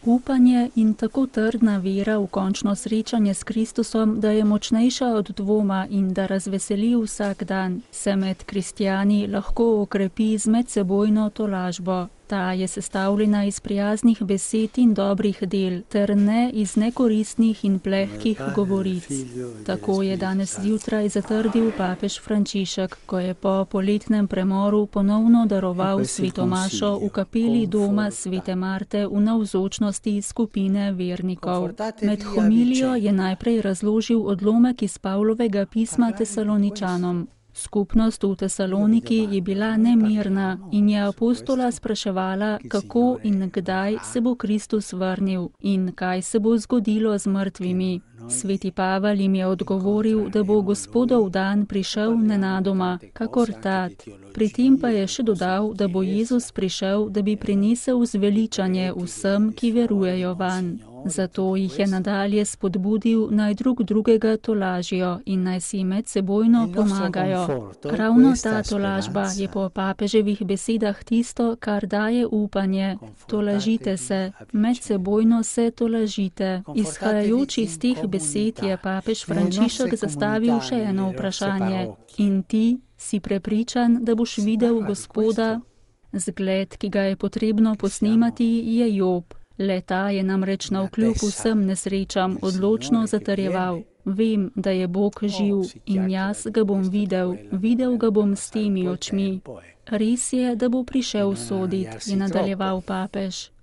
Upanje in tako trdna vera v končno srečanje s Kristusom, da je močnejša od dvoma in da razveseli vsak dan, se med kristjani lahko okrepi z medsebojno tolažbo. Ta je sestavljena iz prijaznih besed in dobrih del, ter ne iz nekoristnih in plehkih govoric. Tako je danes zjutraj zatrdil papež Frančišek, ko je po poletnem premoru ponovno daroval sveto mašo v kapeli doma svete Marte v navzočnosti skupine vernikov. Med homilijo je najprej razložil odlomek iz Pavlovega pisma Tesaloničanom. Skupnost v Tesaloniki je bila nemirna in je apostola spraševala, kako in kdaj se bo Kristus vrnil in kaj se bo zgodilo z mrtvimi. Sveti Pavel jim je odgovoril, da bo Gospodov dan prišel nenadoma, kakor tat. Pri tem pa je še dodal, da bo Jezus prišel, da bi prinesel zveličanje vsem, ki verujejo vanj. Zato jih je nadalje spodbudil, naj drug drugega tolažijo in naj si medsebojno pomagajo. Ravno ta tolažba je po papeževih besedah tisto, kar daje upanje. Tolažite se, medsebojno se tolažite. Izhajajoč iz teh besed je papež Frančišek zastavil še eno vprašanje. In ti si prepričan, da boš videl Gospoda? Zgled, ki ga je potrebno posnemati, je Job. Le-ta je namreč navkljub vsem nesrečam odločno zatrjeval. Vem, da je Bog živ in jaz ga bom videl ga bom s temi očmi. Res je, da bo prišel sodit, je nadaljeval papež.